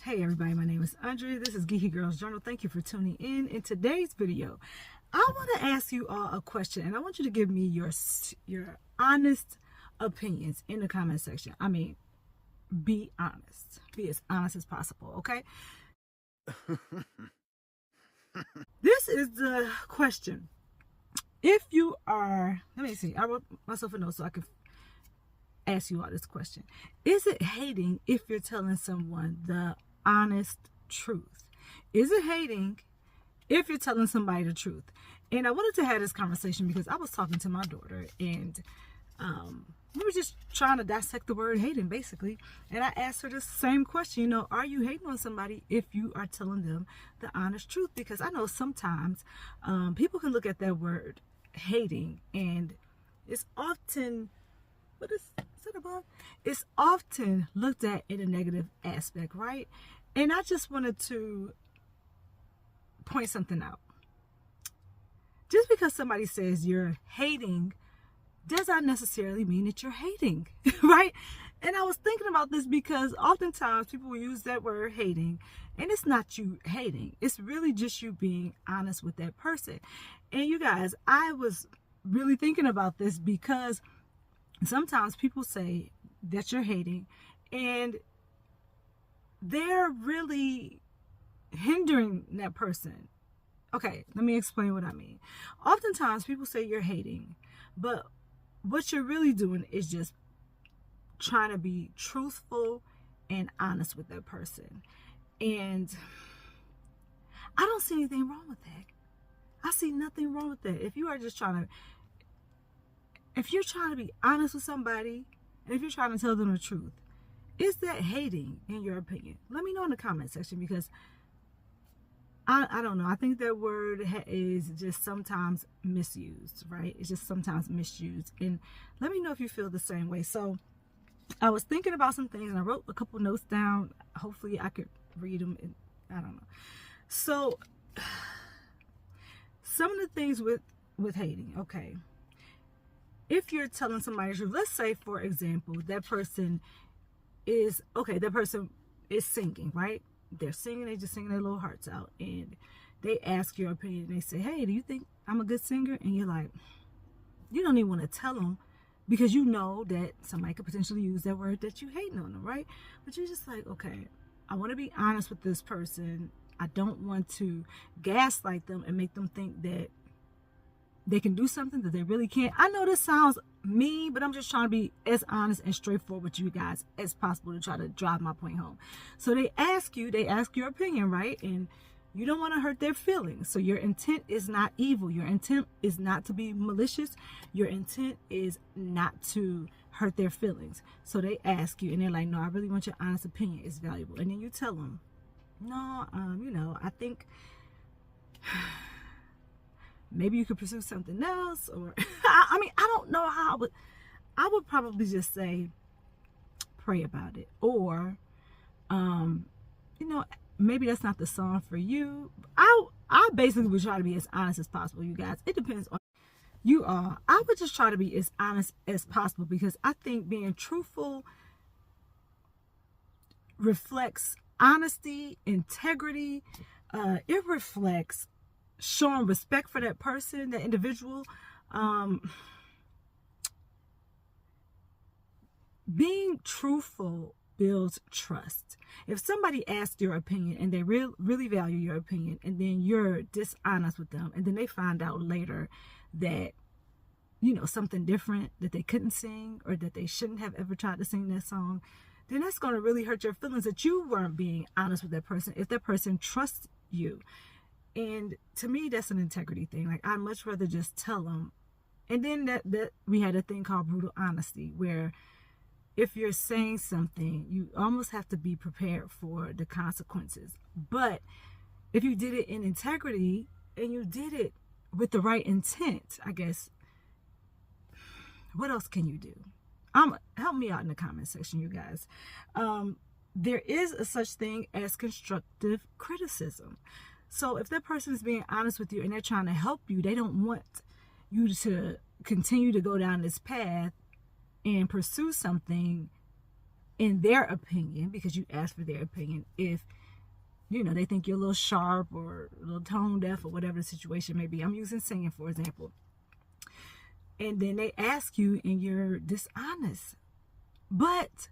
Hey everybody, my name is Andrea. This is Geeky Girls Journal. Thank you for tuning in. In today's video, I want to ask you all a question, and I want you to give me your honest opinions in the comment section. I mean, be honest. Be as honest as possible, okay? This is the question. If you are, let me see, I wrote myself a note so I can ask you all this question. Is it hating if you're telling someone the honest truth? Is it hating if you're telling somebody the truth? And I wanted to have this conversation because I was talking to my daughter, and we were just trying to dissect the word hating, basically. And I asked her the same question, are you hating on somebody if you are telling them the honest truth? Because I know sometimes people can look at that word hating, and it's often, what is it about? It's often looked at in a negative aspect, right? And I just wanted to point something out. Just because somebody says you're hating does not necessarily mean that you're hating, right? And I was thinking about this because oftentimes people will use that word hating, and it's not you hating. It's really just you being honest with that person. And you guys, I was really thinking about this because sometimes people say that you're hating, and they're really hindering that person. Okay, let me explain what I mean. Oftentimes people say you're hating, but what you're really doing is just trying to be truthful and honest with that person. And I don't see anything wrong with that. I see nothing wrong with that. If you are just if you're trying to be honest with somebody, and if you're trying to tell them the truth, is that hating in your opinion? Let me know in the comment section, because I don't know. I think that word is just sometimes misused, right? It's just sometimes misused. And let me know if you feel the same way. So I was thinking about some things, and I wrote a couple notes down. Hopefully I could read them. And I don't know. So some of the things with hating, okay. If you're telling somebody the truth, let's say, for example, that person is singing, right? They're singing, they just singing their little hearts out, and they ask your opinion. They say, hey, do you think I'm a good singer? And you're like, you don't even want to tell them, because you know that somebody could potentially use that word that you hating on them, right? But you're just like, okay, I want to be honest with this person. I don't want to gaslight them and make them think that they can do something that they really can't. I know this sounds mean, but I'm just trying to be as honest and straightforward with you guys as possible to try to drive my point home. So they ask your opinion, right? And you don't want to hurt their feelings. So your intent is not evil. Your intent is not to be malicious. Your intent is not to hurt their feelings. So they ask you, and they're like, no, I really want your honest opinion. It's valuable. And then you tell them, no, I think maybe you could pursue something else, or I mean, I don't know how I would probably just say, pray about it, or maybe that's not the song for you. I basically would try to be as honest as possible, you guys. It depends on you all. I would just try to be as honest as possible, because I think being truthful reflects honesty, integrity. It reflects showing respect for that person, that individual. Being truthful builds trust. If somebody asks your opinion and they really value your opinion, and then you're dishonest with them, and then they find out later that something different, that they couldn't sing, or that they shouldn't have ever tried to sing that song, then that's going to really hurt your feelings that you weren't being honest with that person, if that person trusts you. And to me, that's an integrity thing. Like, I'd much rather just tell them. And then that we had a thing called brutal honesty, where if you're saying something, you almost have to be prepared for the consequences. But if you did it in integrity, and you did it with the right intent, I guess, what else can you do? Help me out in the comment section, you guys. There is a such thing as constructive criticism. So if that person is being honest with you and they're trying to help you, they don't want you to continue to go down this path and pursue something in their opinion, because you asked for their opinion, if they think you're a little sharp or a little tone deaf or whatever the situation may be. I'm using singing, for example. And then they ask you and you're dishonest. But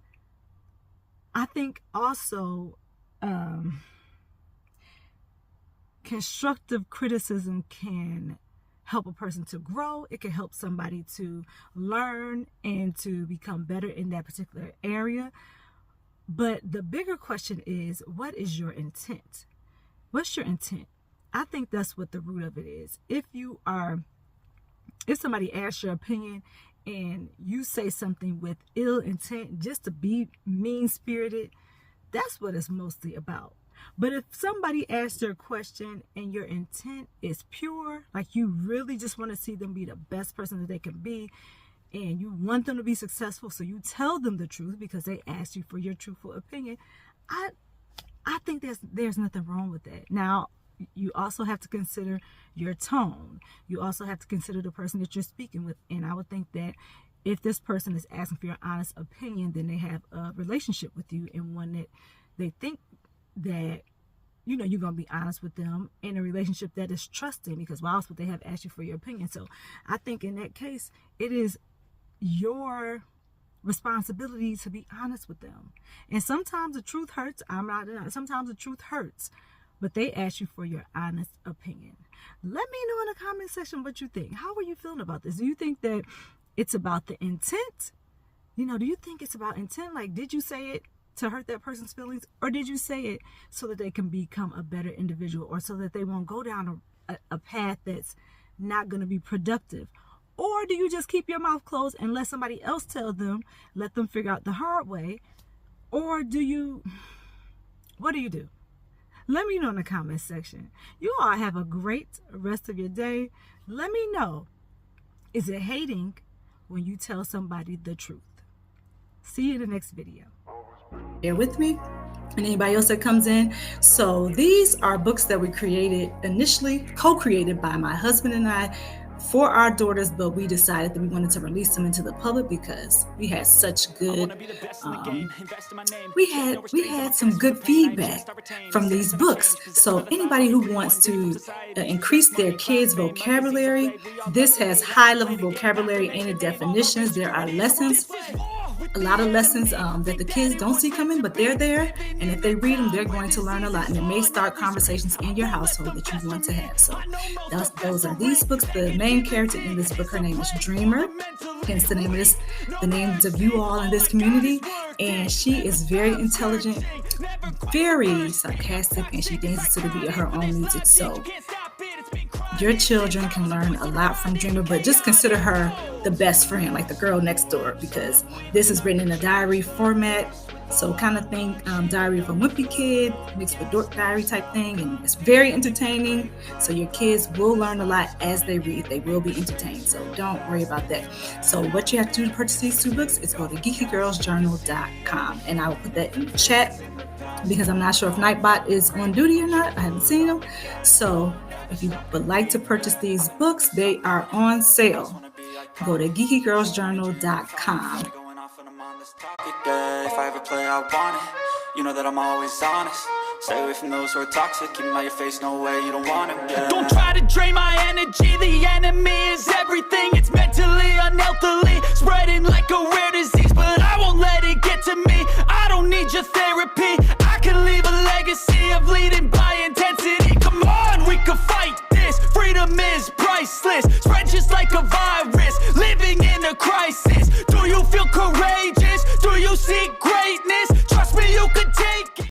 I think also constructive criticism can help a person to grow. It can help somebody to learn and to become better in that particular area. But the bigger question is, what is your intent? What's your intent? I think that's what the root of it is. If somebody asks your opinion and you say something with ill intent just to be mean-spirited, that's what it's mostly about. But if somebody asks your question and your intent is pure, like you really just want to see them be the best person that they can be, and you want them to be successful, so you tell them the truth because they asked you for your truthful opinion, I think there's nothing wrong with that. Now, you also have to consider your tone. You also have to consider the person that you're speaking with. And I would think that if this person is asking for your honest opinion, then they have a relationship with you, and one that they think that you're going to be honest with them in a relationship that is trusting, because why else would they have asked you for your opinion? So I think in that case, it is your responsibility to be honest with them. And sometimes the truth hurts. Sometimes the truth hurts, but they ask you for your honest opinion. Let me know in the comment section what you think. How are you feeling about this? Do you think that it's about the intent? Do you think it's about intent? Like, did you say it to hurt that person's feelings, or did you say it so that they can become a better individual, or so that they won't go down a path that's not going to be productive? Or do you just keep your mouth closed and let somebody else tell them, let them figure out the hard way? Or what do you do? Let me know in the comment section. You all have a great rest of your day. Let me know, is it hating when you tell somebody the truth? See you in the next video. Bear with me and anybody else that comes in. So these are books that we co-created by my husband and I for our daughters, but we decided that we wanted to release them into the public because we had such good we had some good feedback from these books. So anybody who wants to increase their kids' vocabulary, this has high-level vocabulary and the definitions. There are lessons, a lot of lessons that the kids don't see coming, but they're there, and if they read them, they're going to learn a lot, and it may start conversations in your household that you want to have. So those are these books. The main character in this book, her name is Dreamer, hence the name of this, the names of you all in this community, and she is very intelligent, very sarcastic, and she dances to the beat of her own music. So your children can learn a lot from Dreamer, but just consider her the best friend, like the girl next door, because this is written in a diary format. So kind of think Diary of a Wimpy Kid mixed with Dork Diary type thing, and it's very entertaining. So your kids will learn a lot as they read. They will be entertained, so don't worry about that. So what you have to do to purchase these two books is go to geekygirlsjournal.com, and I will put that in the chat because I'm not sure if Nightbot is on duty or not. I haven't seen him. So if you would like to purchase these books, they are on sale. Go to geekygirlsjournal.com. If I ever play, I want it. You know that I'm always honest. Stay away from those who are toxic. Keep them out your face, no way, you don't want them. Yeah. Don't try to drain my energy. The enemy is everything. It's mentally, unhealthily, spreading like a rare disease. But I won't let it get to me. I don't need your therapy. I can leave a legacy of leading by intensity. Come on, we can fight this. Freedom is priceless.